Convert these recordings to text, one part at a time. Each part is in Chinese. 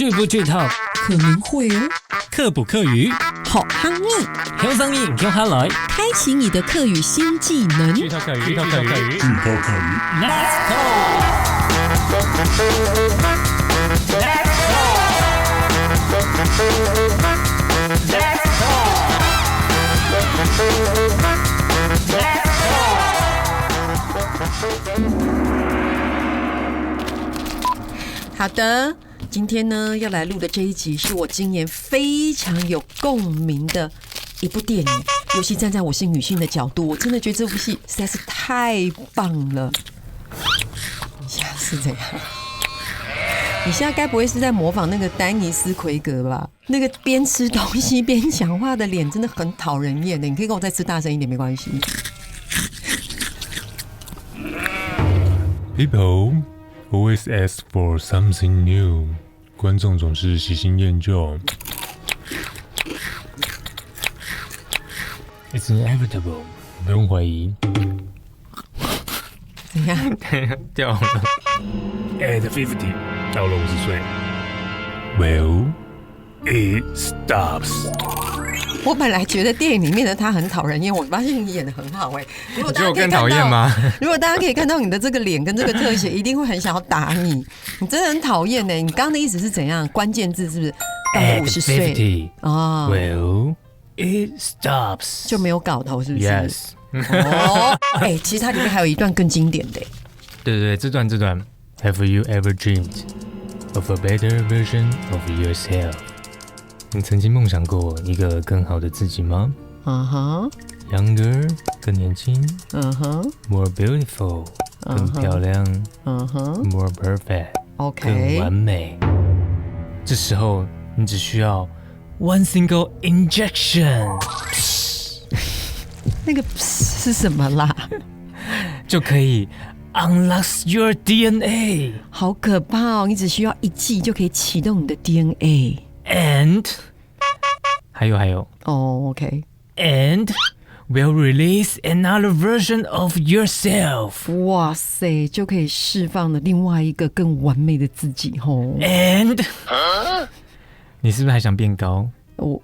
剧不剧透，可能会哦。课不课语，好康密，听声音听下来，开启你的课语新技能。剧透课语，剧透课语，剧透课语 ，Let's go！Let's go！好的，今天呢要来录的这一集是我今年非常有共鸣的一部电影，尤其站在我是女性的角度，我真的觉得这部戏实在是太棒了。你现在是怎样？你现在该不会是在模仿那个丹尼斯·奎格吧？那个边吃东西边讲话的脸真的很讨人厌的。你可以跟我再吃大声一点，没关系。People always ask for something new. 观众总是喜新厌旧。It's inevitable. 不用怀疑。怎样？掉了。At 50，到了50岁。Well, it stops. 我本来觉得电影里面的他很讨人厌，我发现你演得很好哎。如果大家可以看到，我更讨厌吗？如果大家可以看到你的这个脸跟这个特写，一定会很想要打你。你真的很讨厌哎！你刚刚的意思是怎样？关键字是不是到了50岁啊 ？Well, it stops. 就没有搞头是不是 ？Yes. 哦，哎，其实它里面还有一段更经典的。对，这段。Have you ever dreamed of a better version of yourself? 你曾经梦想过一个更好的自己吗？Younger， 更年轻。More beautiful， 更漂亮。More perfect， 更完美。这时候你只需要 one single injection， 那个是什么啦？就可以 unlock your DNA。好可怕哦！你只需要一剂就可以启动你的 DNA。And 还有哦 ，OK。And will release another version of yourself。哇塞，就可以释放了另外一个更完美的自己吼。And 你是不是还想变高？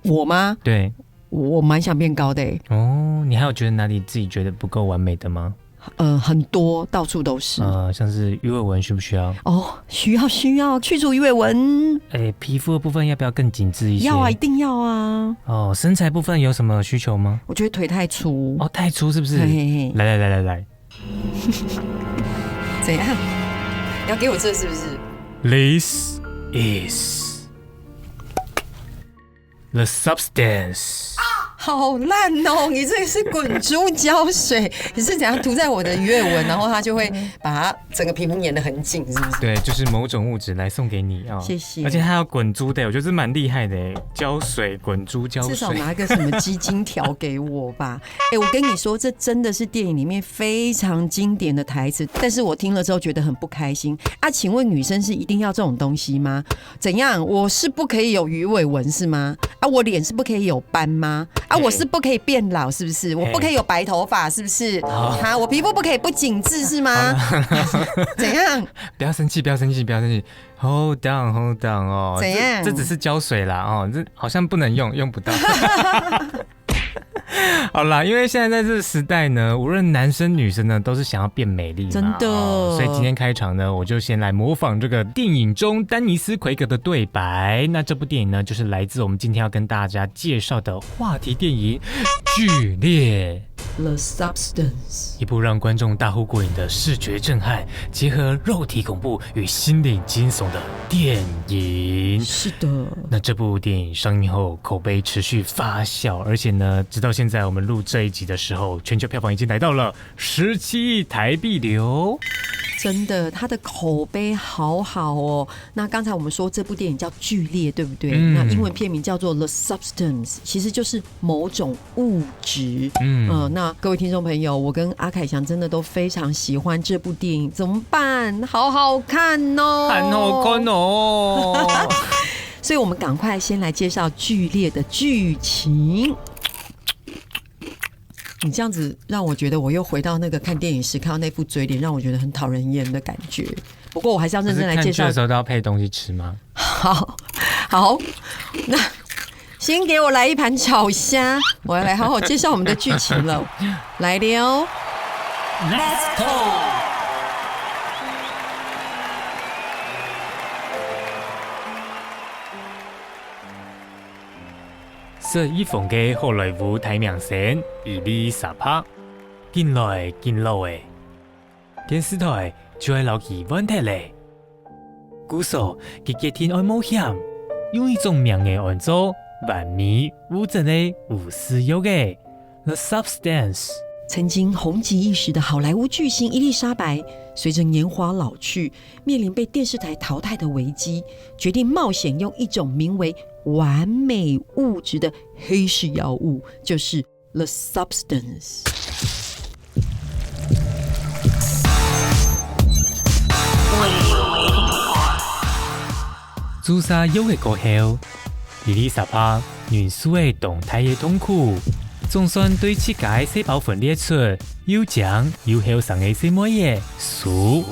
我吗？对，我蛮想变高的欸。哦，你还有觉得哪里自己觉得不够完美的吗？很多，到处都是。像是鱼尾纹需不需要？哦，需要去除鱼尾纹。皮肤的部分要不要更紧致一些？要啊，一定要啊。哦，身材部分有什么需求吗？我觉得腿太粗。哦，太粗是不是？嘿嘿嘿来。怎样？你要给我这是不是 ？This is the substance。好烂哦！你这个是滚珠胶水，你是怎样涂在我的鱼尾纹，然后它就会把它整个皮肤粘得很紧，是不是？对，就是某种物质来送给你啊。谢谢。而且它要滚珠的，我觉得这蛮厉害的，胶水滚珠胶水。至少拿个什么鸡精条给我吧。我跟你说，这真的是电影里面非常经典的台词，但是我听了之后觉得很不开心啊！请问女生是一定要这种东西吗？怎样？我是不可以有鱼尾纹是吗？啊，我脸是不可以有斑吗？啊，我是不可以变老是不是？我不可以有白头发是不是？好，我皮肤不可以不紧致是吗？怎样？不要生气。Hold down 哦。怎样？这只是胶水啦哦，这好像不能用不到。好啦，因为现在在这个时代呢，无论男生女生呢，都是想要变美丽嘛，真的。所以今天开场呢，我就先来模仿这个电影中丹尼斯·奎格的对白。那这部电影呢，就是来自我们今天要跟大家介绍的话题电影《剧烈》。The Substance， 一部让观众大呼过瘾的视觉震撼，结合肉体恐怖与心灵惊悚的电影。是的。那这部电影上映后口碑持续发酵，而且呢，直到现在我们录这一集的时候，全球票房已经来到了17亿台币流。真的，它的口碑好好哦。那刚才我们说这部电影叫《剧烈》，对不对？那英文片名叫做《The Substance》，其实就是某种物质。那各位听众朋友，我跟阿凯翔真的都非常喜欢这部电影，怎么办？好好看哦，很好看哦。所以我们赶快先来介绍《剧烈》的剧情。你这样子让我觉得我又回到那个看电影时看到那副嘴脸，让我觉得很讨人厌的感觉。不过我还是要认真来介绍。看剧的时候都要配东西吃吗？好，那先给我来一盘炒虾，我要来好好介绍我们的剧情了。来了哦 ，Let's go。11嘅好萊塢太明星伊麗莎白，近來嘅電視台就係留佢問題咧。據說佢嘅天愛冒險，用一種名嘅按做完美無質嘅無私有嘅 The Substance。曾經紅極一時的好萊塢巨星伊麗莎白，隨着年華老去，面臨被電視台淘汰的危機，決定冒險用一種名為完美物質的黑市藥物，就是 The Substance。注射藥嘅過後，伊麗莎白原始嘅動態嘅痛苦，總算對自己細胞分裂出又強又後生嘅什麼嘢素。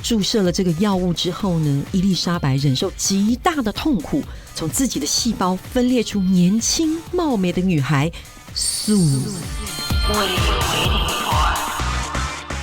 注射了這個藥物之後呢，伊麗莎白忍受極大的痛苦，從自己的細胞分裂出年輕貌美的女孩素。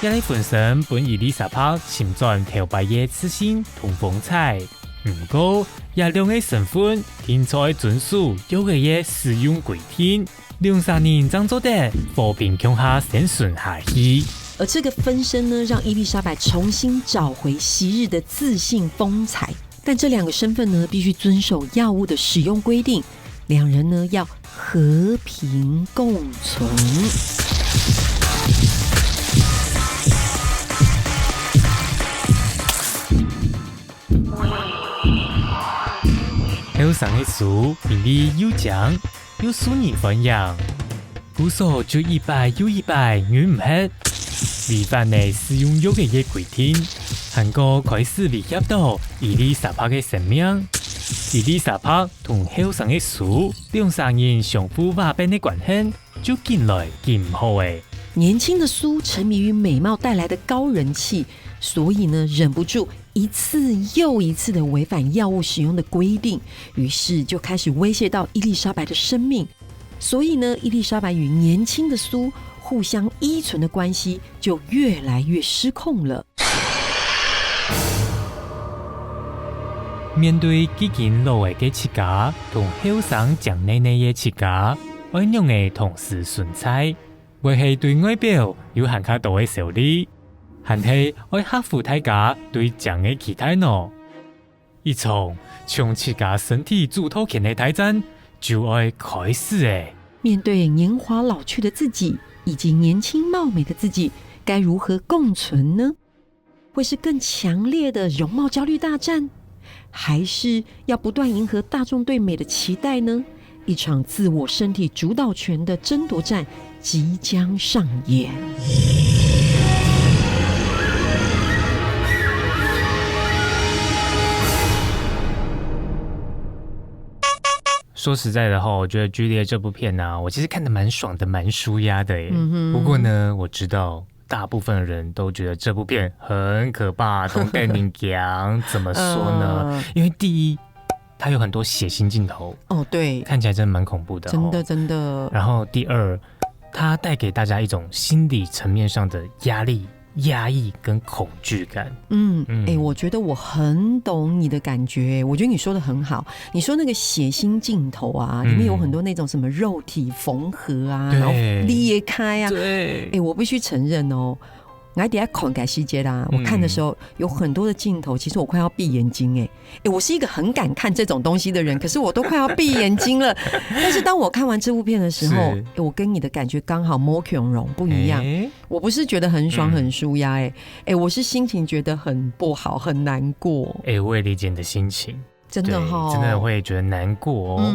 一嚟本身本伊麗莎白潛在頭白嘅自信同風采，唔過也兩個身份天才遵守有個嘢使用規定，2-3年將做得和平共下生存下去。而這個分身呢，讓伊麗莎白重新找回昔日的自信風采。但這兩個身份呢，必須遵守藥物的使用規定，兩人呢要和平共存。後生嘅樹明明又強又受人歡迎，據說就100又100遠唔hết，違反嘅使用藥嘅規定，韓國開始威脅到伊麗莎白嘅生命。伊麗莎白同後生嘅樹2-3人相互瓦變嘅關係就近來見唔好嘅。年輕的蘇沉迷於美貌帶來的高人氣，所以呢忍不住一次又一次的違反藥物使用的規定，於是就開始威脅到伊麗莎白的生命。所以呢，伊麗莎白與年輕的蘇互相依存的關係就越來越失控了。面對幾經老嘅嘅自家同後生將奶奶嘅自家，愛用嘅同時存在，為係對外表有更加多嘅效力，還係愛克服大家對將嘅期待呢？一場從自家身體主導權嘅大戰就愛開始誒。面對年華老去的自己以及年輕貌美的自己，該如何共存呢？會是更強烈的容貌焦慮大戰，還是要不斷迎合大眾對美的期待呢？一場自我身體主導權的爭奪戰即將上演。說實在的話，我覺得《劇烈》這部片啊，我其實看得蠻爽的，蠻舒壓的耶。不過呢，我知道大部分人都覺得這部片很可怕，同電影講怎麼說呢？因為第一，它有很多血腥鏡頭，哦，對，看起來真的蠻恐怖的，真的真的。然後第二，它帶給大家一種心理層面上的壓力、壓抑跟恐懼感。我覺得我很懂你的感覺，我覺得你說的很好。你說那個血腥鏡頭啊，裡面有很多那種什麼肉體縫合啊，然後裂開啊。對，我必須承認哦，我底下看改細節啦，我看的時候有很多的鏡頭，其實我快要閉眼睛。我是一個很敢看這種東西的人，可是我都快要閉眼睛了。但是當我看完這部片的時候，我跟你的感覺剛好摩強榮不一樣。我不是覺得很爽很舒壓，我是心情覺得很不好很難過。我也理解你的心情。真的真的會覺得難過哦。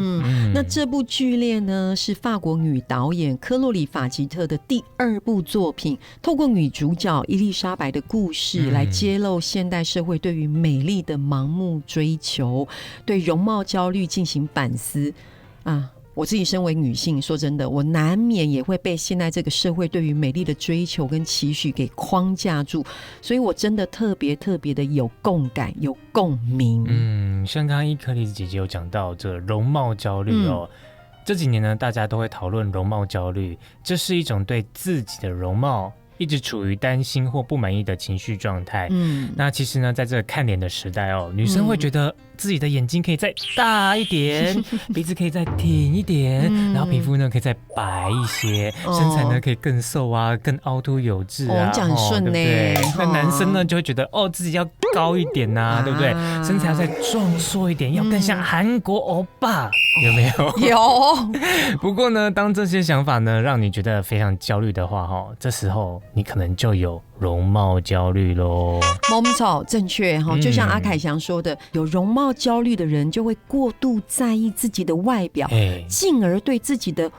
那這部劇烈呢，是法國女導演科洛里·法吉特的第2部作品，透過女主角伊麗莎白的故事，來揭露現代社會對於美麗的盲目追求，對容貌焦慮進行反思啊。我自己身為女性，說真的，我難免也會被現在這個社會對於美麗的追求跟期許給框架住，所以我真的特別的有共感有共鳴。像刚刚伊克丽姐姐有讲到这个容貌焦虑哦。这几年呢，大家都会讨论容貌焦虑，这是一种对自己的容貌一直处于担心或不满意的情绪状态。那其实呢，在这个看脸的时代哦，女生会觉得自己的眼睛可以再大一点，鼻子可以再挺一点，然后皮肤呢可以再白一些，身材呢可以更瘦啊，更凹凸有致啊，讲很顺呢。对不对？那男生呢就会觉得自己要高一点啊，对不对？身材要再壮硕一点，要更像韩国欧巴，有没有？有。不过呢，当这些想法呢让你觉得非常焦虑的话，这时候你可能就有容貌焦虑咯。没错，正确。就像阿凯翔说的，有容貌焦虑的人就会过度在意自己的外表，进而对自己的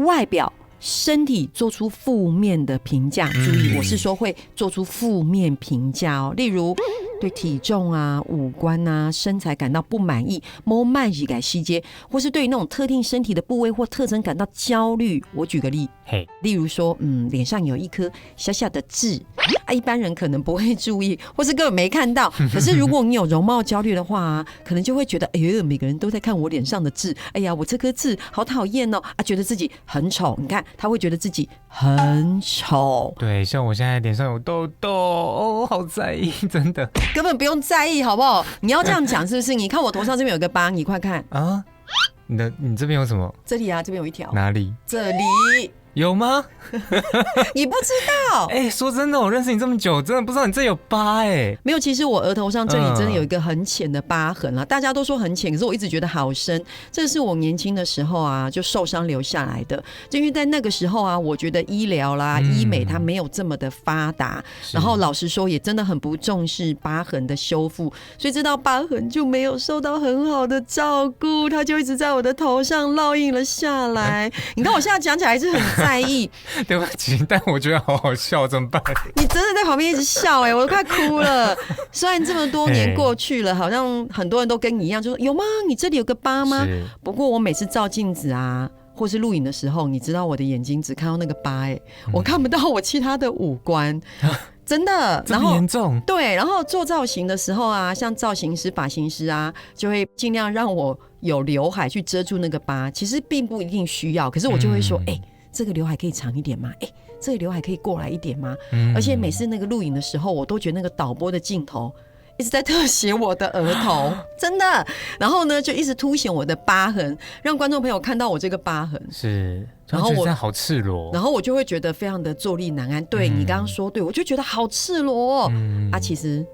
外表身体做出负面的评价。注意，我是说会做出负面评价哦。例如对体重啊、五官啊、身材感到不满意，没慢喜改细节，或是对于那种特定身体的部位或特征感到焦虑。我举个例，例如说，脸上有一颗小小的痣一般人可能不会注意，或是根本没看到。可是如果你有容貌焦虑的话可能就会觉得，每个人都在看我脸上的痣，哎呀，我这颗痣好讨厌哦，觉得自己很丑。你看，他会觉得自己很丑。对，像我现在脸上有痘痘，好在意，真的。根本不用在意，好不好？你要这样讲是不是？你看我头上这边有个疤，你快看啊！你这边有什么？这里啊，这边有一条。哪里？这里。有吗？你不知道？说真的，我认识你这么久，真的不知道你这有疤没有，其实我额头上这里真的有一个很浅的疤痕啦。大家都说很浅，可是我一直觉得好深。这是我年轻的时候就受伤留下来的。就因为在那个时候我觉得医疗啦、医美它没有这么的发达，然后老实说也真的很不重视疤痕的修复，所以这道疤痕就没有受到很好的照顾，它就一直在我的头上烙印了下来。你看我现在讲起来还是很在意。对不起，但我觉得好好笑，怎么办？你真的在旁边一直笑我都快哭了。虽然这么多年过去了，好像很多人都跟你一样，就说有吗？你这里有个疤吗？不过我每次照镜子或是录影的时候，你知道我的眼睛只看到那个疤我看不到我其他的五官。真的，这么严重？对，然后做造型的时候像造型师、发型师就会尽量让我有刘海去遮住那个疤。其实并不一定需要，可是我就会说，这个刘海可以长一点吗？这个刘海可以过来一点吗？而且每次那个录影的时候，我都觉得那个导播的镜头一直在特写我的额头，真的。然后呢，就一直凸显我的疤痕，让观众朋友看到我这个疤痕。是，然后我觉得好赤裸，然后我就会觉得非常的坐立难安。对，你刚刚说对，我就觉得好赤裸其实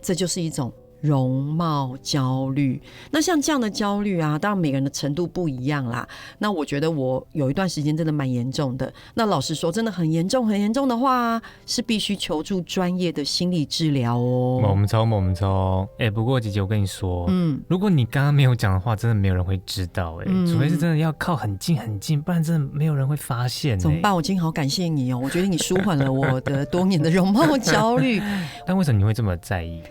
这就是一种容貌焦虑。那像这样的焦虑当然每个人的程度不一样啦。那我觉得我有一段时间真的蛮严重的。那老实说，真的很严重的话是必须求助专业的心理治疗哦。我们抽。不过姐姐我跟你说，如果你刚刚没有讲的话，真的没有人会知道除非是真的要靠很近，不然真的没有人会发现怎么办？我今天好感谢你我觉得你舒缓了我的多年的容貌焦虑。但为什么你会这么在意？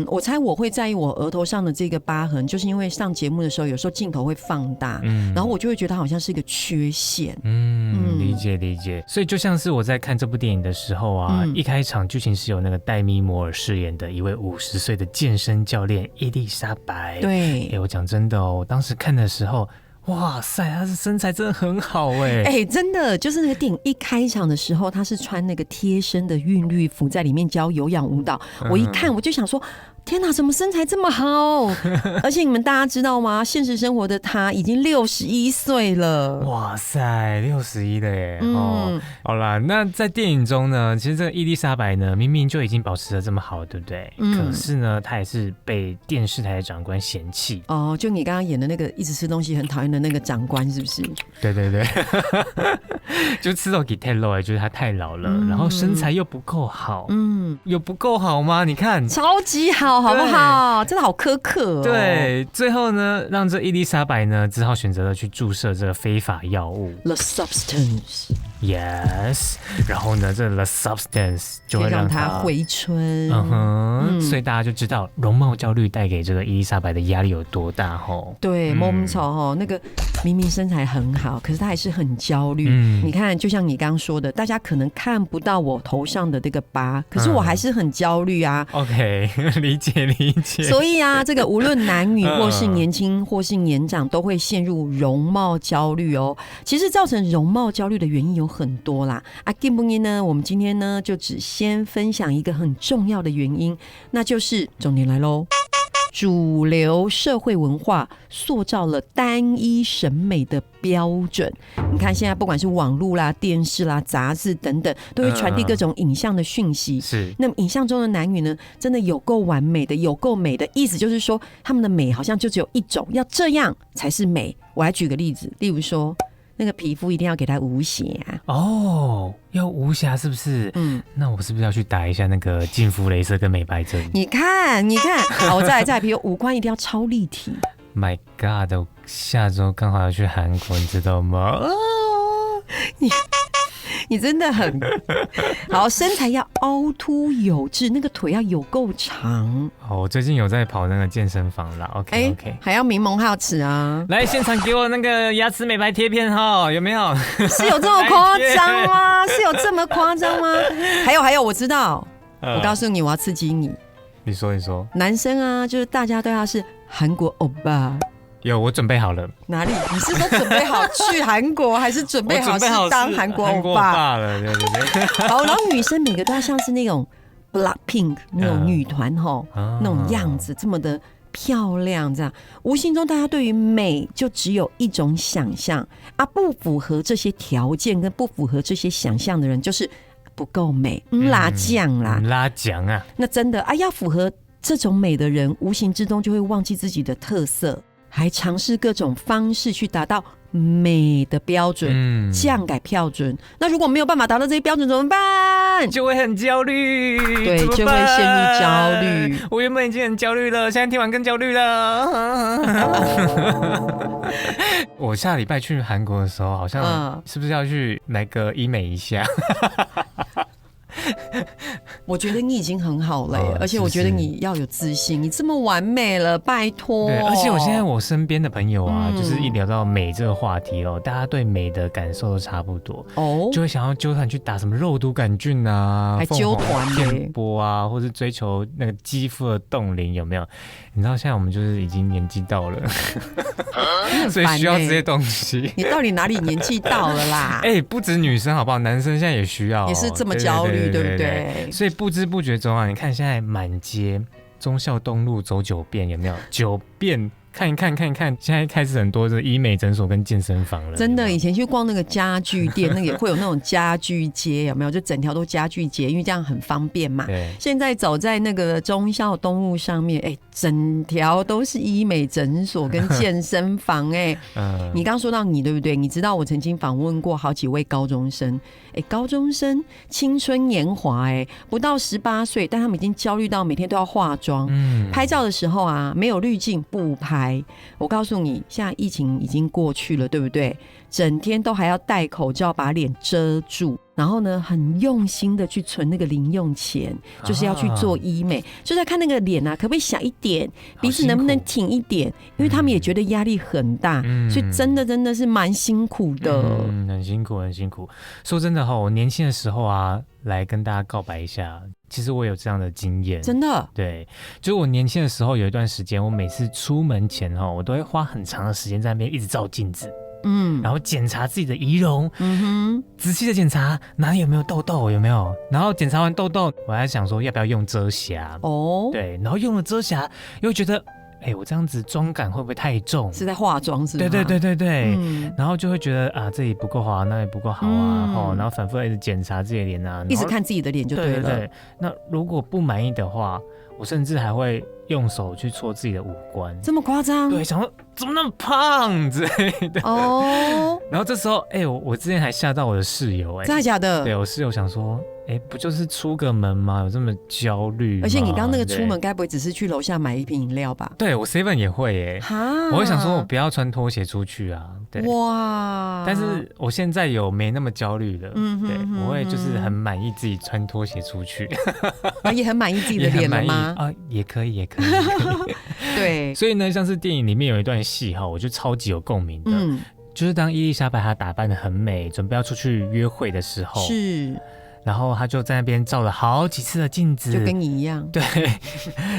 我猜我会在意我额头上的这个疤痕，就是因为上节目的时候有时候镜头会放大，然后我就会觉得它好像是一个缺陷。理解。所以就像是我在看这部电影的时候一开场剧情是有那个戴咪摩尔饰演的一位50岁的健身教练伊丽莎白。对，我讲真的我当时看的时候，哇塞，他的身材真的很好真的就是那个电影一开场的时候，他是穿那个贴身的韵律服在里面教有氧舞蹈。我一看我就想说，天哪，怎么身材这么好？而且你们大家知道吗？现实生活的他已经61岁了。哇塞，61了耶！好啦，那在电影中呢，其实这个伊丽莎白呢，明明就已经保持得这么好，对不对？可是呢，她也是被电视台的长官嫌弃。就你刚刚演的那个一直吃东西很讨厌的那个长官，是不是？对，就吃到给太 low 就是他太老了，然后身材又不够好，有不够好吗？你看，超级好，好不好？真的好苛刻对，最后呢，让这伊丽莎白呢只好选择了去注射这个非法药物 The substance。Yes， 然后呢，这 the substance 就会让它回春。所以大家就知道容貌焦虑带给这个伊丽莎白的压力有多大吼。对，蒙丑吼，那个明明身材很好，可是他还是很焦虑。你看，就像你刚刚说的，大家可能看不到我头上的这个疤，可是我还是很焦虑啊。OK， 理解。所以啊，这个无论男女或是年轻或是年长，都会陷入容貌焦虑哦。其实造成容貌焦虑的原因有很多啦。金不金呢？我们今天呢就只先分享一个很重要的原因，那就是重点来喽。主流社会文化塑造了单一审美的标准。你看现在不管是网络啦、电视啦、杂志等等，都会传递各种影像的讯息。是，那么影像中的男女呢，真的有够完美的，有够美的。意思就是说，他们的美好像就只有一种，要这样才是美。我来举个例子，例如说，那个皮肤一定要给它无瑕哦，要无瑕是不是？那我是不是要去打一下那个净肤雷射跟美白针？你看，好，我再来，比如五官一定要超立体。My God， 下周刚好要去韩国，你知道吗？你真的很好，身材要凹凸有致，那个腿要有够长。我最近有在跑那个健身房啦。OK， 还要明眸皓齿啊！来现场给我那个牙齿美白贴片哈，有没有？是有这么夸张吗？是有这么夸张吗？还有，我知道，我告诉你，我要刺激你。你说，男生啊，就是大家对他是韩国欧巴。有，我准备好了。哪里？你是说准备好去韩国，还是准备好是当韩国欧巴了？对。好，然后女生每个都要像是那种 Blackpink 那种女团吼，那种样子这么的漂亮，这样无形中大家对于美就只有一种想象啊，不符合这些条件跟不符合这些想象的人就是不够美，拉酱啦，拉酱啊，那真的啊，要符合这种美的人，无形之中就会忘记自己的特色。还尝试各种方式去达到美的标准，降改标准。那如果没有办法达到这些标准怎么办？就会很焦虑，对，就会陷入焦虑。我原本已经很焦虑了，现在听完更焦虑了。我下礼拜去韩国的时候，好像是不是要去来个医美一下？我觉得你已经很好了耶，而且我觉得你要有自信，你这么完美了，拜托。对，而且我现在我身边的朋友啊，就是一聊到美这个话题哦，大家对美的感受都差不多哦，就会想要揪团去打什么肉毒杆菌啊，还揪团电波啊，或是追求那个肌肤的冻龄，有没有？你知道现在我们就是已经年纪到了，所以需要这些东西。你到底哪里年纪到了啦？不止女生好不好？男生现在也需要，也是这么焦虑，对不对？所以不知不觉中啊，你看现在满街忠孝东路走9遍，有没有？9遍。看一看，现在开始很多的医美诊所跟健身房了。真的，以前去逛那个家具店，那个也会有那种家具街，有没有？就整条都家具街，因为这样很方便嘛。对。现在走在那个忠孝东路上面，整条都是医美诊所跟健身房，你刚说到你对不对？你知道我曾经访问过好几位高中生，高中生青春年华，不到18岁，但他们已经焦虑到每天都要化妆。拍照的时候啊，没有滤镜不拍。我告诉你，现在疫情已经过去了，对不对？整天都还要戴口罩把脸遮住，然后呢很用心的去存那个零用钱，就是要去做医美，就在看那个脸啊可不可以小一点，鼻子能不能挺一点，因为他们也觉得压力很大，所以真的是蛮辛苦的。很辛苦。说真的我年轻的时候啊，来跟大家告白一下，其实我有这样的经验。真的？对，就是我年轻的时候有一段时间，我每次出门前我都会花很长的时间在那边一直照镜子，然后检查自己的仪容，仔细的检查哪里有没有痘痘，有没有，然后检查完痘痘，我还想说要不要用遮瑕对，然后用了遮瑕又觉得我这样子妆感会不会太重？是在化妆是吗？对，然后就会觉得啊，这里不够好啊，那里不够好啊，然后反复一直检查自己的脸啊，一直看自己的脸就对了。对，那如果不满意的话，我甚至还会用手去戳自己的五官。这么夸张？对，想说怎么那么胖之类的。然后这时候我之前还吓到我的室友真的假的？对，我室友想说不就是出个门吗？有这么焦虑吗？而且你刚刚那个出门，该不会只是去楼下买一瓶饮料吧？对，我 7 也会耶。我会想说，我不要穿拖鞋出去啊。对，哇！但是我现在没那么焦虑了。对，我会就是很满意自己穿拖鞋出去，也很满意自己的脸了吗？也可以。对，所以呢，像是电影里面有一段戏哈，我就超级有共鸣的。就是当伊丽莎白她打扮得很美，准备要出去约会的时候，是。然后他就在那边照了好几次的镜子，就跟你一样。对，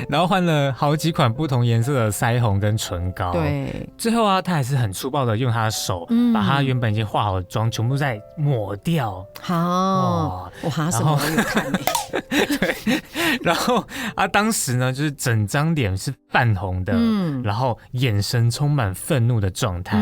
然后换了好几款不同颜色的腮红跟唇膏。对，最后啊，他还是很粗暴的用他的手，把他原本已经化好的妆全部再抹掉。好，哇，什么我有看欸。对，然后当时呢，就是整张脸是泛红的，然后眼神充满愤怒的状态。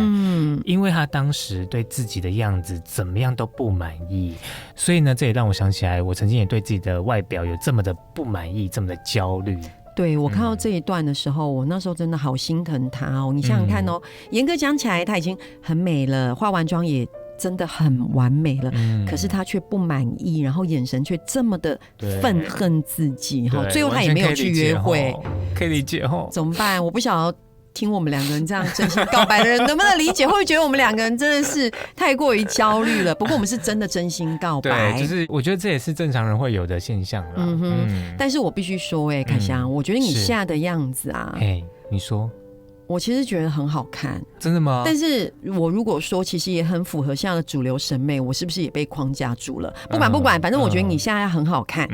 因为他当时对自己的样子怎么样都不满意，所以呢，这也让我想起来，我曾经也对自己的外表有这么的不满意，这么的焦虑。对，我看到这一段的时候，我那时候真的好心疼他哦。你想想看哦，严格讲起来，他已经很美了，化完妆也真的很完美了，可是他却不满意，然后眼神却这么的愤恨自己，最后他也没有去约会，可以理解哦。怎么办？我不晓得听我们两个人这样真心告白的人能不能理解，会不会觉得我们两个人真的是太过于焦虑了？不过我们是真的真心告白，对，就是我觉得这也是正常人会有的现象啦。但是我必须说，凯翔，我觉得你现在的样子啊，你说。我其实觉得很好看。真的吗？但是我如果说其实也很符合现在的主流审美，我是不是也被框架住了？不管，反正我觉得你现在很好看。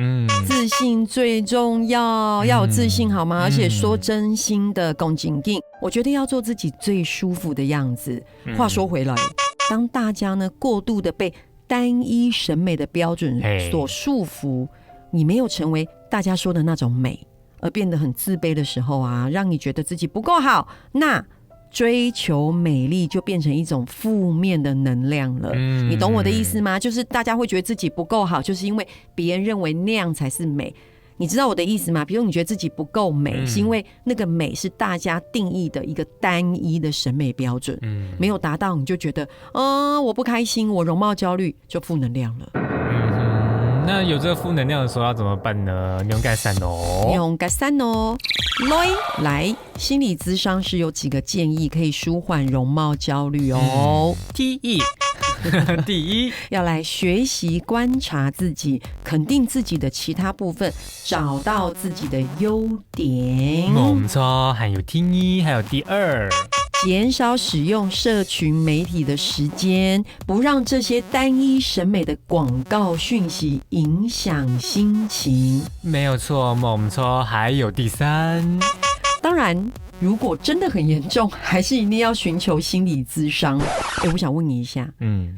自信最重要，要有自信好吗？而且说真心的恭敬敬，我觉得要做自己最舒服的样子。话说回来，当大家呢过度的被单一审美的标准所束缚，你没有成为大家说的那种美，而变得很自卑的时候啊，让你觉得自己不够好，那追求美丽就变成一种负面的能量了。你懂我的意思吗？就是大家会觉得自己不够好，就是因为别人认为那样才是美。你知道我的意思吗？比如你觉得自己不够美，是因为那个美是大家定义的一个单一的审美标准，没有达到你就觉得我不开心，我容貌焦虑，就负能量了。那有这个负能量的时候要怎么办呢？用改善哦，用改善哦。来，心理咨商师有几个建议可以舒缓容貌焦虑哦。第一，要来学习观察自己，肯定自己的其他部分，找到自己的优点。没错，还有第一，还有第二。减少使用社群媒体的时间，不让这些单一审美的广告讯息影响心情。没有错，没错，还有第三。当然，如果真的很严重，还是一定要寻求心理咨商。我想问你一下，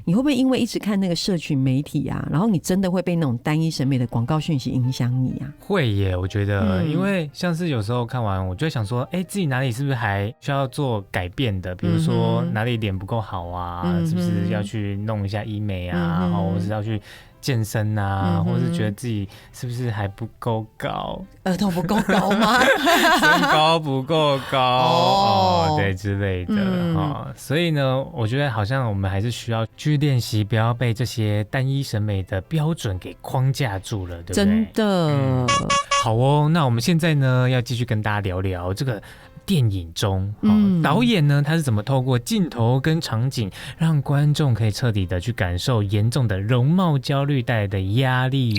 你会不会因为一直看那个社群媒体啊，然后你真的会被那种单一审美的广告讯息影响你啊？会耶，我觉得，因为像是有时候看完，我就会想说，自己哪里是不是还需要做改变的？比如说哪里脸不够好啊，是不是要去弄一下医美啊，或是要去健身啊，或是觉得自己是不是还不够高，额头不够高吗？身高不够高对之类的所以呢，我觉得好像我们还是需要去练习，不要被这些单一审美的标准给框架住了，对不对？真的。好哦，那我们现在呢要继续跟大家聊聊这个电影中导演呢他是怎么透过镜头跟场景让观众可以彻底的去感受严重的容貌焦虑带来的压力。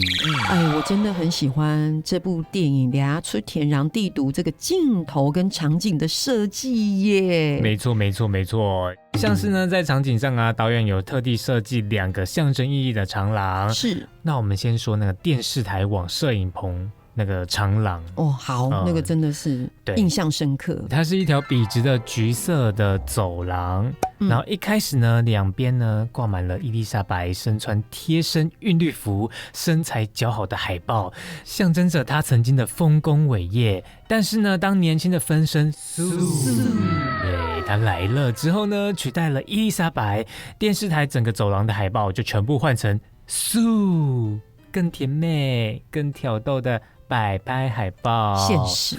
我真的很喜欢这部电影俩出天然地读这个镜头跟场景的设计耶。没错，像是呢在场景上啊，导演有特地设计2个象征意义的长廊。是，那我们先说那个电视台往摄影棚那个长廊好，那个真的是印象深刻。它是一条笔直的橘色的走廊，然后一开始呢，两边呢挂满了伊丽莎白身穿贴身韵律服、身材姣好的海报，象征着她曾经的丰功伟业。但是呢，当年轻的分身她来了之后呢，取代了伊丽莎白，电视台整个走廊的海报就全部换成更甜美、更挑逗的摆拍海报，现实。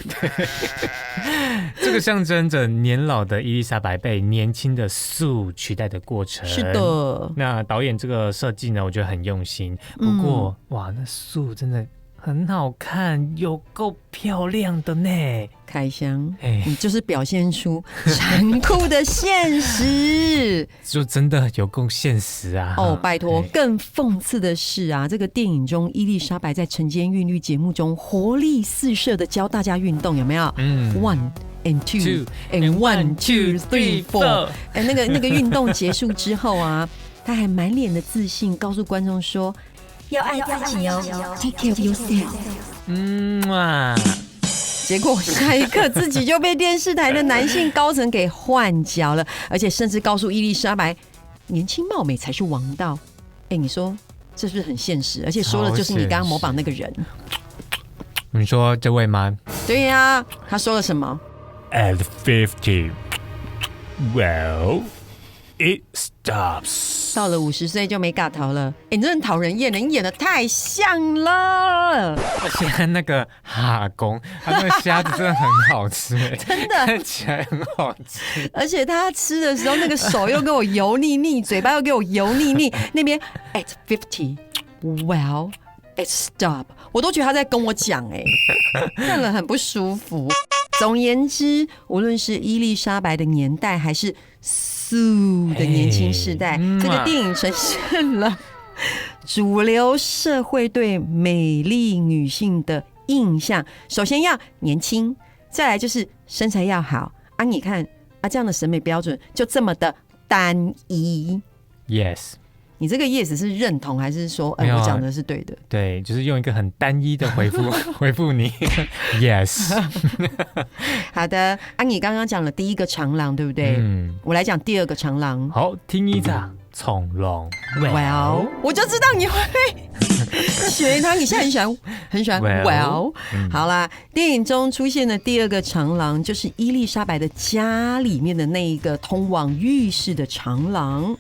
这个象征着年老的伊丽莎白被年轻的素取代的过程。是的，那导演这个设计呢，我觉得很用心。不过，哇，那素真的很好看，有够漂亮的呢。开箱，你就是表现出残酷的现实，就真的有够现实啊！哦，拜托，更讽刺的是啊，这个电影中伊丽莎白在晨间韵律节目中活力四射的教大家运动，有没有？1 and 2 and 1 2 3 4， 那个运动结束之后啊，他还满脸的自信，告诉观众说要爱自己哦 ，Take care of yourself。结果下一刻自己就被电视台的男性高层给换角了，而且甚至告诉伊丽莎白，年轻貌美才是王道。你说这是不是很现实？而且说的就是你刚刚模仿那个人。你说这位吗？对呀，他说了什么 ？At 50, well, it stops. 到了50岁就没嘎头了。你真的讨人厌了，你演得太像了。而且那个哈公，他那个虾子真的很好吃，真的看起来很好吃。而且他吃的时候，那个手又给我油腻腻，嘴巴又给我油腻腻。那边 at 50, well, it stop， 我都觉得他在跟我讲，看了很不舒服。总而言之，无论是伊丽莎白的年代，还是素的年轻世代，这个电影呈现了主流社会对美丽女性的印象。首先要年轻，再来就是身材要好啊！你看啊，这样的审美标准就这么的单一。Yes。你这个 yes 是认同还是说，我讲的是对的？对，就是用一个很单一的回复回复你 yes。好的，你刚刚讲了第一个长廊，对不对？我来讲第二个长廊。好，听一下从容。Well， 我就知道你会学他，你现在很喜欢 Well。好啦，电影中出现的第二个长廊就是伊丽莎白的家里面的那一个通往浴室的长廊。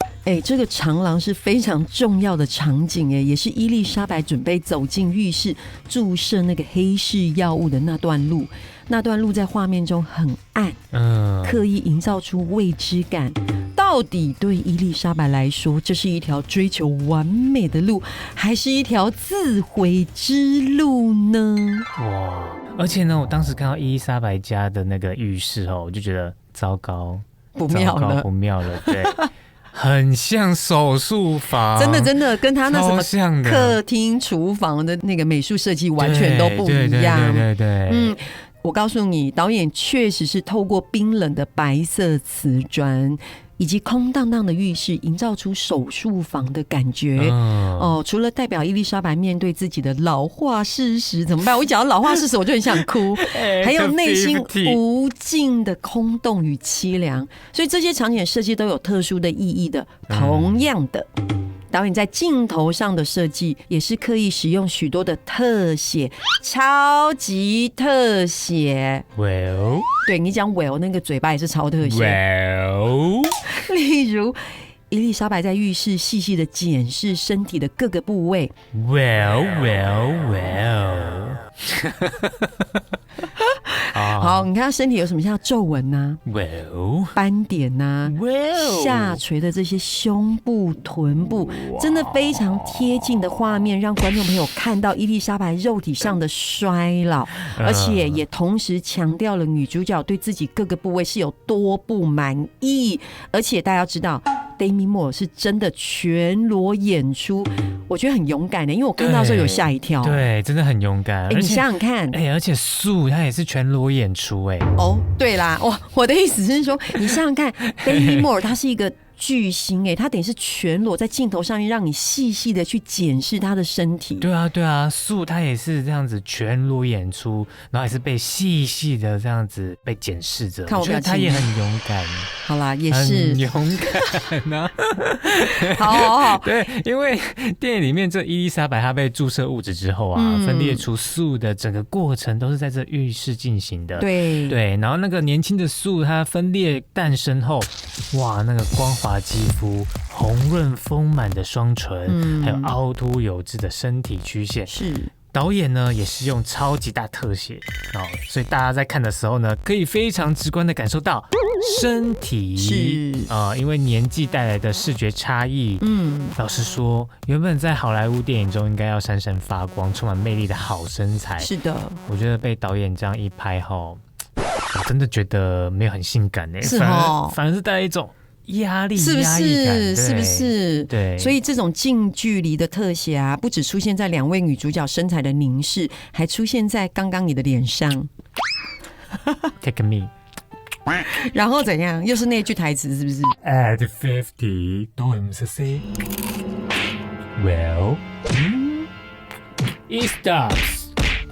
这个长廊是非常重要的场景，也是伊丽莎白准备走进浴室注射那个黑市药物的那段路。那段路在画面中很暗，刻意营造出未知感。到底对伊丽莎白来说，这是一条追求完美的路，还是一条自毁之路呢？哇！而且呢，我当时看到伊丽莎白家的那个浴室我就觉得糟糕，不妙了，不妙了，对。很像手术房，真的跟他那什么客厅、厨房的那个美术设计完全都不一样。对。我告诉你，导演确实是透过冰冷的白色瓷砖以及空荡荡的浴室，营造出手术房的感觉。除了代表伊丽莎白面对自己的老化事实，怎么办？我一讲到老化事实，我就很想哭。还有内心无尽的空洞与凄凉，所以这些场景设计都有特殊的意义的。同样的，导演在镜头上的设计也是刻意使用许多的特写，超级特写。Well， 对你讲 well 那个嘴巴也是超特写。Well， 例如伊丽莎白在浴室细细的检视身体的各个部位。Well。好，你看她身体有什么像皱纹啊 Well， 斑点啊 Well， 下垂的这些胸部、臀部，真的非常贴近的画面，让观众朋友看到伊丽莎白肉体上的衰老，而且也同时强调了女主角对自己各个部位是有多不满意。而且大家要知道Demi Moore 是真的全裸演出，我觉得很勇敢的，因为我看到的时候有吓一跳。对，真的很勇敢。你想想看，而且素他也是全裸演出。对啦，我的意思是说，你想想看，Demi Moore 他是一个巨星他等于是全裸在镜头上面，让你细细的去检视他的身体。对啊，素他也是这样子全裸演出，然后也是被细细的这样子被检视着。我觉得他也很勇敢。好啦，也是很勇敢啊。好。对，因为电影里面这伊丽莎白她被注射物质之后分裂出素的整个过程都是在这浴室进行的。对，然后那个年轻的素她分裂诞生后，哇，那个光滑肌肤、红润丰满的双唇，还有凹凸有致的身体曲线，是导演呢也是用超级大特写所以大家在看的时候呢，可以非常直观的感受到身体是因为年纪带来的视觉差异。老实说，原本在好莱坞电影中应该要闪闪发光、充满魅力的好身材，是的，我觉得被导演这样一拍后，我真的觉得没有很性感是反而是带来一种压力，是不是？是不是？对，所以这种近距离的特写啊，不只出现在2位女主角身材的凝视，还出现在刚刚你的脸上。Take me。然后怎样？又是那句台词，是不是 ？At 50都唔識識。Well, it stops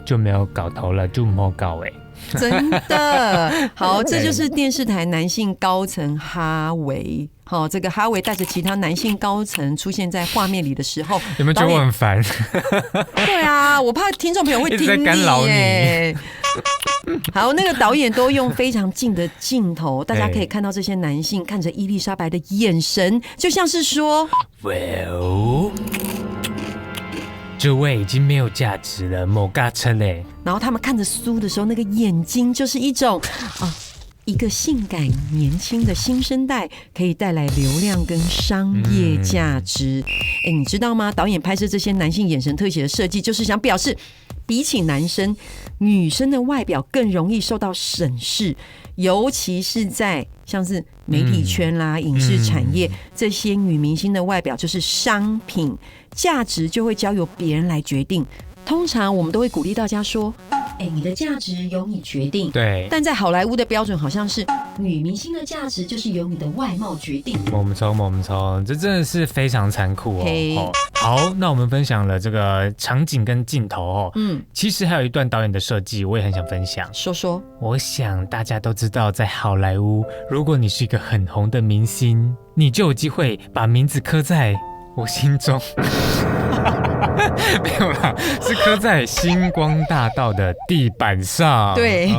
就没有搞头了，就没有搞真的好，这就是电视台男性高层哈维。好，这个哈维带着其他男性高层出现在画面里的时候，有没有觉得我很烦？对啊，我怕听众朋友会听在干扰你。好，那个导演都用非常近的镜头，大家可以看到这些男性看着伊丽莎白的眼神，就像是说 ，Well。这位已经没有价值了，某嘎车嘞。然后他们看着苏的时候，那个眼睛就是一种一个性感年轻的新生代，可以带来流量跟商业价值。你知道吗？导演拍摄这些男性眼神特写的设计，就是想表示，比起男生，女生的外表更容易受到审视，尤其是在像是媒体圈啦、影视产业，这些女明星的外表就是商品，价值就会交由别人来决定。通常我们都会鼓励大家说，你的价值由你决定。对，但在好莱坞的标准好像是女明星的价值就是由你的外貌决定。我们抽，这真的是非常残酷好，那我们分享了这个场景跟镜头其实还有一段导演的设计，我也很想分享。说，我想大家都知道，在好莱坞，如果你是一个很红的明星，你就有机会把名字刻在我心中。没有啦，是刻在星光大道的地板上。对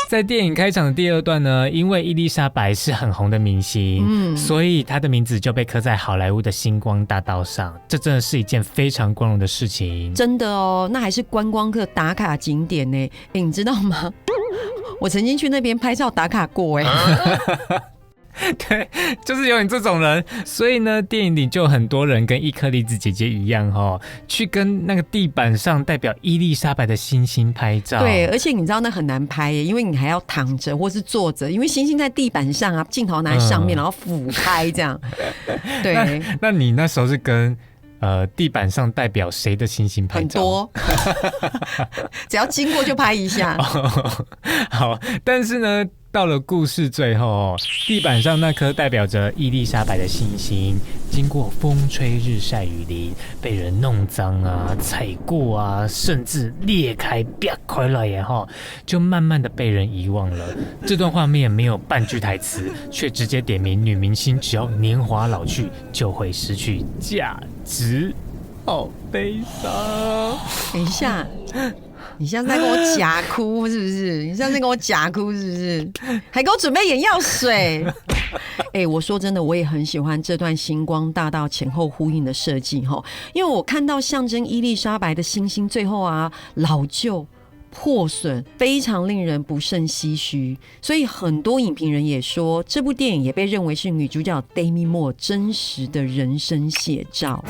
在电影开场的第2段呢，因为伊丽莎白是很红的明星，所以她的名字就被刻在好莱坞的星光大道上。这真的是一件非常光荣的事情。真的那还是观光客打卡景点呢。你知道吗？我曾经去那边拍照打卡过对，就是有你这种人，所以呢，电影里就很多人跟伊克莉子姐姐一样去跟那个地板上代表伊丽莎白的星星拍照。对，而且你知道那很难拍因为你还要躺着或是坐着，因为星星在地板上啊，镜头拿在上面，然后俯拍这样。对，那你那时候是跟地板上代表谁的星星拍照？很多，只要经过就拍一下。好，但是呢，到了故事最后地板上那颗代表着伊丽莎白的星星，经过风吹日晒雨淋，被人弄脏啊、踩过啊，甚至裂开啪开了也就慢慢的被人遗忘了。这段画面没有半句台词，却直接点明女明星只要年华老去，就会失去价值。好悲伤。等一下。你像在跟我假哭是不是？你像在跟我假哭是不是？还给我准备眼药水。我说真的，我也很喜欢这段星光大道前后呼应的设计因为我看到象征伊丽莎白的星星最后啊老旧破损，非常令人不胜唏嘘。所以很多影评人也说，这部电影也被认为是女主角 Demi Moore 真实的人生写照。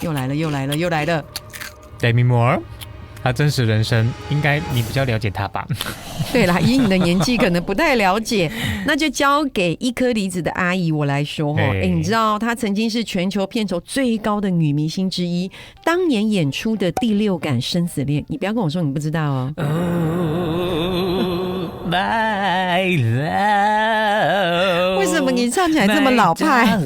又来了 Demi Moore，他真实人生应该你比较了解他吧？对啦，以你的年纪可能不太了解，那就交给一颗梨子的阿姨我来说你知道她曾经是全球片酬最高的女明星之一，当年演出的《第6感生死恋》，你不要跟我说你不知道My love， 为什么你唱起来这么老派？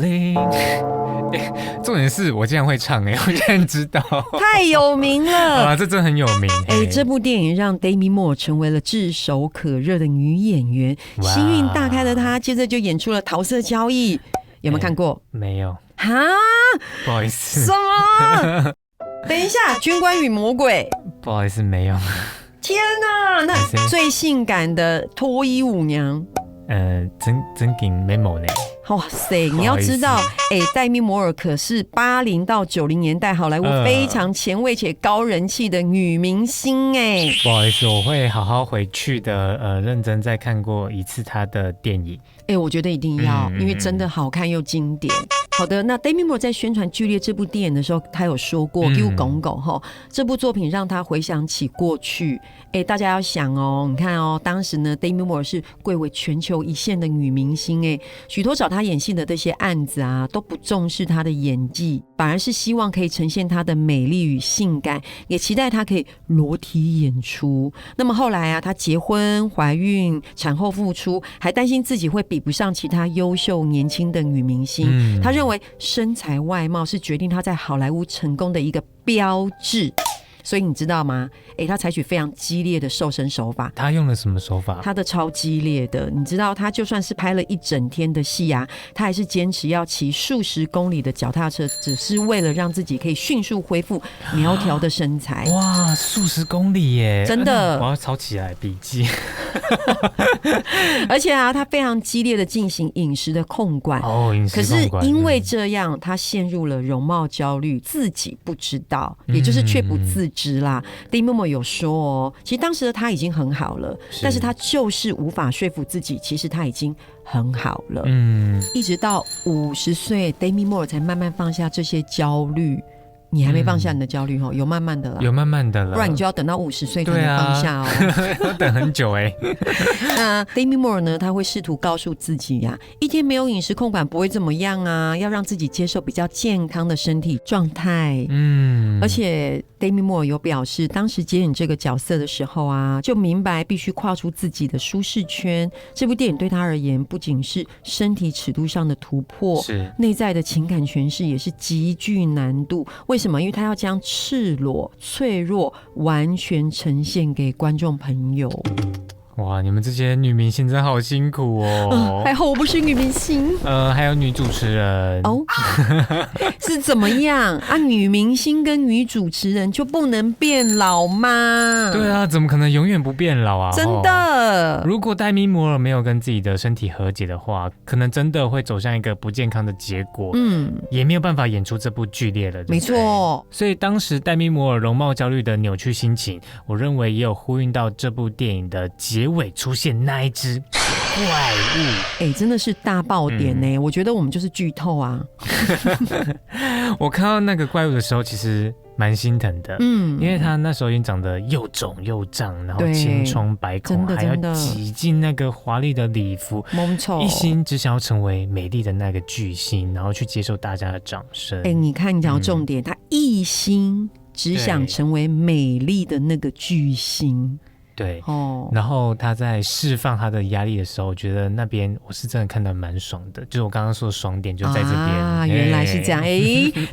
重点是我竟然会唱我竟然知道，太有名了这真的很有名这部电影让 Demi Moore 成为了炙手可热的女演员，幸运大开的她接着就演出了《桃色交易》，有没有看过？没有不好意思。什么？等一下，《军官与魔鬼》不好意思，没有。天哪，那最性感的脱衣舞娘真紧没某呢。哇塞！你要知道，黛咪摩尔可是80到90年代好莱坞非常前卫且高人气的女明星不好意思，我会好好回去的，认真再看过一次她的电影。我觉得一定要，因为真的好看又经典。好的，那 Demi Moore 在宣传《剧烈》这部电影的时候，他有说过，给我拱拱这部作品让他回想起过去。大家要想你看当时呢 Demi Moore 是贵为全球一线的女明星许多找她演戏的这些案子啊，都不重视她的演技，反而是希望可以呈现她的美丽与性感，也期待她可以裸体演出。那么后来啊，她结婚、怀孕、产后复出，还担心自己会比不上其他优秀年轻的女明星。她认为身材外貌是决定她在好莱坞成功的一个标志。所以你知道吗？他采取非常激烈的瘦身手法。他用了什么手法？他的超激烈的，你知道，他就算是拍了一整天的戏啊，他还是坚持要骑数十公里的脚踏车，只是为了让自己可以迅速恢复苗条的身材。哇，数十公里耶！真的，我要抄起来笔记。而且啊，他非常激烈的进行饮食的控管。饮食控管。可是因为这样，他陷入了容貌焦虑，自己不知道，也就是却不自知啦。Demi Moore 有说其实当时的他已经很好了，但是他就是无法说服自己，其实他已经很好了。一直到50岁 Demi Moore 才慢慢放下这些焦虑。你还没放下你的焦虑有慢慢的了，有慢慢的了，不然你就要等到50岁才能放下要等很久那 Demi Moore 呢，他会试图告诉自己一天没有饮食控管不会怎么样啊，要让自己接受比较健康的身体状态。而且 Demi Moore 有表示，当时接演这个角色的时候啊，就明白必须跨出自己的舒适圈。这部电影对他而言，不仅是身体尺度上的突破，内在的情感诠释也是极具难度。为什么？因为他要将赤裸、脆弱完全呈现给观众朋友。哇，你们这些女明星真的好辛苦还好我不是女明星。还有女主持人是怎么样啊？女明星跟女主持人就不能变老吗？对啊，怎么可能永远不变老啊？真的，如果Demi Moore没有跟自己的身体和解的话，可能真的会走向一个不健康的结果。也没有办法演出这部剧烈了，对不对？没错。所以当时Demi Moore容貌焦虑的扭曲心情，我认为也有呼应到这部电影的结尾出现那一只怪物。真的是大爆点我觉得我们就是剧透啊。我看到那个怪物的时候，其实蛮心疼的，因为他那时候已经长得又肿又胀，然后千疮百孔，还要挤进那个华丽的礼服，一心只想要成为美丽的那个巨星，然后去接受大家的掌声。你看你讲到重点，他一心只想成为美丽的那个巨星。对，然后他在释放他的压力的时候，我觉得那边我是真的看得蛮爽的，就是我刚刚说的爽点就在这边。原来是这样。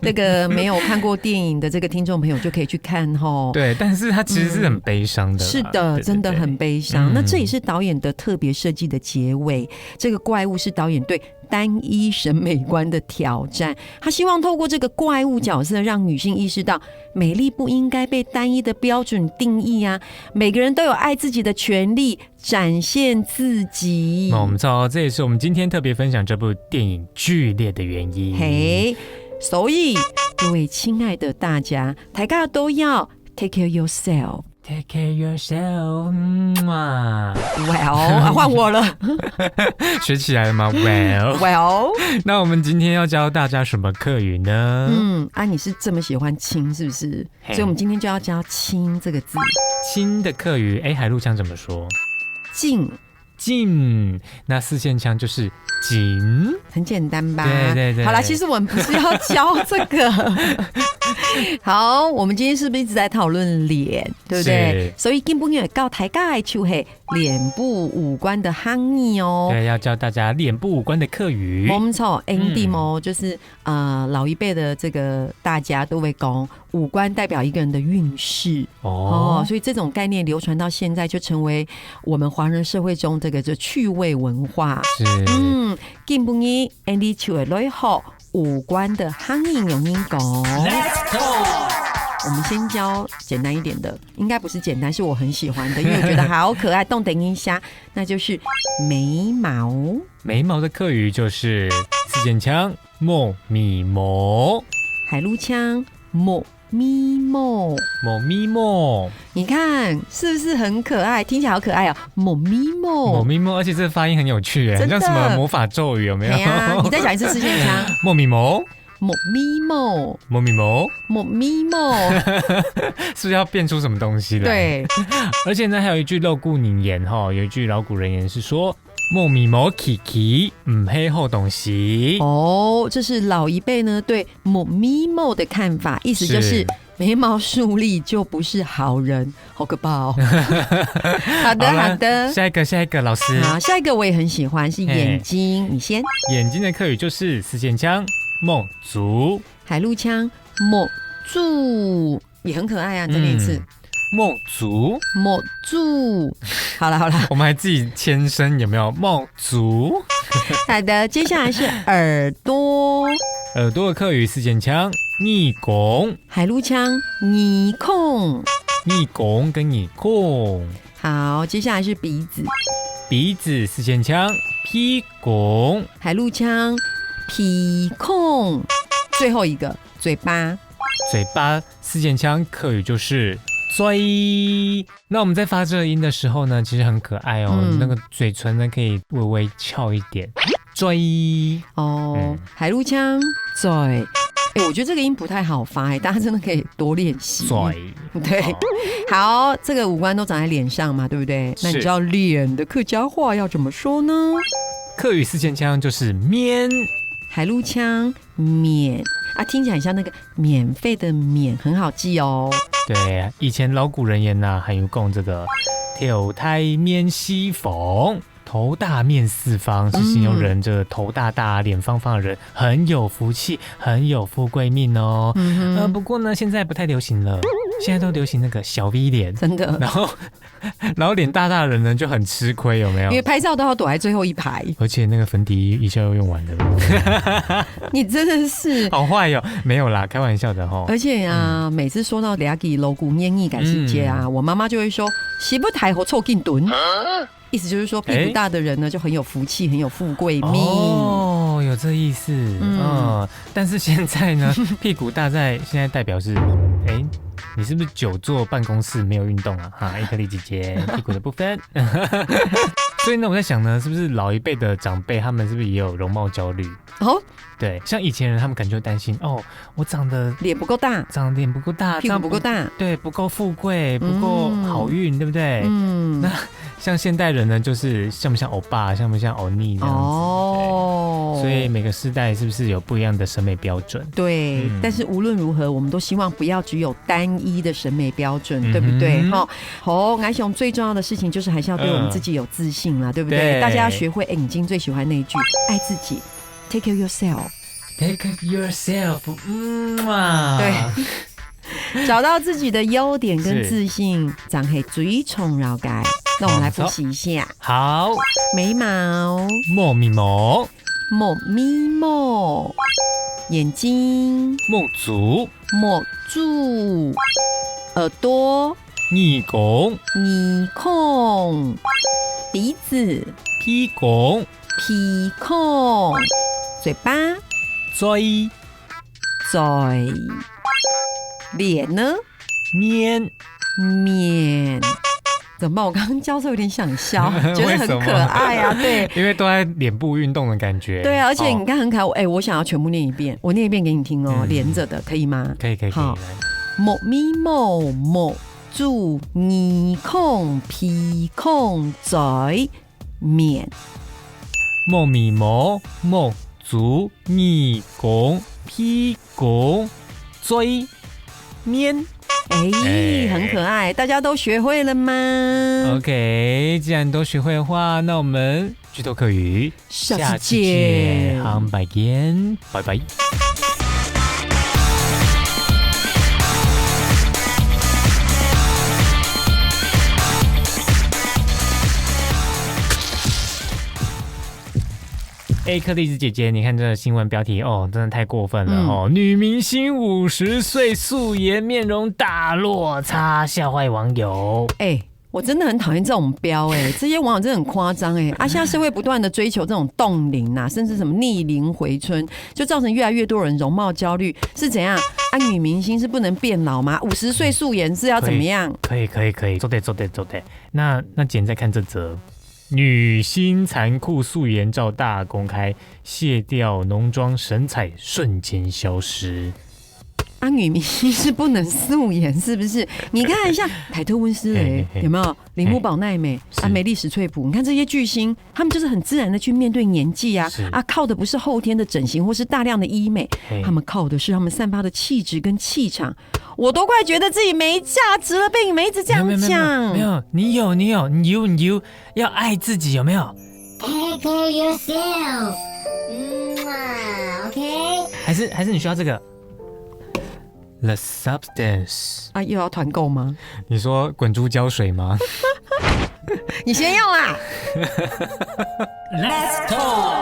那个没有看过电影的这个听众朋友就可以去看对，但是他其实是很悲伤的。是的，真的很悲伤。那这也是导演的特别设计的结尾。这个怪物是导演对单一审美观的挑战，他希望透过这个怪物角色让女性意识到美丽不应该被单一的标准定义啊，每个人都有爱自己的权利，展现自己。我们知道这也是我们今天特别分享这部电影剧烈的原因。所以各位亲爱的大家，大家都要 take care yourself。Take care yourself。换我了。学起来了吗 ？Well。那我们今天要教大家什么课语呢？你是这么喜欢亲是不是？所以我们今天就要教亲这个字。亲的课语，海陆腔怎么说？进。那4线腔就是紧，很简单吧？对。好啦，其实我们不是要教这个。好，我们今天是不是一直在讨论脸，对不对？所以根本也告台盖就嘿脸部五官的含义对，要教大家脸部五官的课语。我们从 ending 就是老一辈的这个大家都会讲五官代表一个人的运势所以这种概念流传到现在，就成为我们华人社会中这个趣味文化。根本也 ending 就会来好五官的含义用英讲。Let's go。我们先教简单一点的，应该不是简单，是我很喜欢的，因为我觉得好可爱。动等一下，那就是眉毛。眉毛的客语就是四件腔莫咪毛，海陆腔莫咪毛，莫咪毛。你看是不是很可爱？听起来好可爱哦，莫咪毛，莫咪毛，而且这个发音很有趣耶，很像什么魔法咒语，有没有？你再讲一次四件腔，莫咪毛。莫咪毛，莫咪毛，莫咪毛，是不是要变出什么东西来？对，而且呢，还有一句露骨人言哈，有一句老古人言是说莫咪毛起起，唔黑后东西。哦，这是老一辈呢对莫咪毛的看法，意思就是眉毛竖立就不是好人，好可怕哦。好的，好的，下一个，老师。好，下一个我也很喜欢，是眼睛，你先。眼睛的客语就是四件腔。梦足，海陆腔梦住也很可爱啊！你再念一次，梦足，梦住。好了，我们还自己牵声，有没有？梦足。好的，接下来是耳朵，耳朵的客语四件腔，逆拱，海陆腔逆控，逆拱跟逆控。好，接下来是鼻子，鼻子四件腔，劈拱，海陆腔。鼻孔，最后一个嘴巴，嘴巴四件腔客语就是嘴。那我们在发这个音的时候呢，其实很可爱哦，那个嘴唇呢可以微微翘一点，嘴哦，海陆腔嘴。我觉得这个音不太好发，大家真的可以多练习。对，好，这个五官都长在脸上嘛，对不对？那你知道脸的客家话要怎么说呢？客语四件腔就是面。海陆腔免啊，听起来很像那个免费的免，很好记哦。对，以前老古人言呐，还有讲这个头大面西风，头大面四方，是形容人这个头大大、脸方方的人很有福气、很有富贵命哦。不过呢，现在不太流行了。现在都流行那个小 V 脸，真的。然后脸大大的人呢就很吃亏，有没有？因为拍照都要躲在最后一排，而且那个粉底一下又用完了。你真的是好坏哟，没有啦，开玩笑的哈。而且啊，每次说到俩给楼骨念意改世界啊，我妈妈就会说：“媳不抬头臭劲蹲。”意思就是说，屁股大的人呢就很有福气，很有富贵命。哦，有这意思。但是现在呢，屁股大在现在代表是，你是不是久坐办公室没有运动啊？哈，伊克丽姐姐屁股的部分。所以呢，我在想呢，是不是老一辈的长辈他们是不是也有容貌焦虑？哦，对，像以前人他们可能就会担心我长得脸不够大，长得脸不够大，屁股不够大，对，不够富贵，不够好运，对不对？那像现代人呢，就是像不像欧巴，像不像欧尼这样子？所以每个世代是不是有不一样的审美标准？对，但是无论如何，我们都希望不要只有单一的审美标准，对不对？矮熊最重要的事情就是还是要对我们自己有自信啦，对不对？大家要学会，你今天最喜欢那一句，爱自己 ，take care yourself，take care yourself，对，找到自己的优点跟自信，长黑最重要该。那我们来复习一下。好，眉毛，莫咪毛，莫咪毛，眼睛，莫足，莫住，耳朵，逆拱，逆控，鼻子，劈拱，劈控，嘴巴，嘴，嘴，脸呢？面，面。怎么办？我刚刚教授有点想笑，觉得很可爱啊。对，因为都在脸部运动的感觉。对啊，而且你看很可爱。我想要全部念一遍，我念一遍给你听哦，连着的，可以吗？可以。好，莫咪毛莫住耳孔鼻孔嘴面，莫咪毛莫足耳孔鼻孔嘴面。很可爱，大家都学会了吗 ？OK， 既然都学会的话，那我们剧透客语下次见，好，拜见，拜拜。克莉子姐姐，你看这个新闻标题哦，真的太过分了哦！女明星50岁素颜，面容大落差，吓坏网友。我真的很讨厌这种标这些网友真的很夸张现在社会不断的追求这种冻龄甚至什么逆龄回春，就造成越来越多人容貌焦虑，是怎样？女明星是不能变老吗？50岁素颜是要怎么样？可以，做对。那简再看这则。女星残酷素颜照大公开，卸掉浓妆，神采瞬间消失。女明星是不能素颜，是不是？你看一下凯特温斯雷有没有？铃木保奈美梅丽史翠普，你看这些巨星，他们就是很自然的去面对年纪靠的不是后天的整形或是大量的医美，他们靠的是他们散发的气质跟气场。我都快觉得自己没价值了，被你们一直这样讲。没有，你有要爱自己，有没有 ？Take care yourself， OK？ 还是你需要这个？ The Substance 又要团购吗？你说滚珠胶水吗？你先用啦。Let's talk。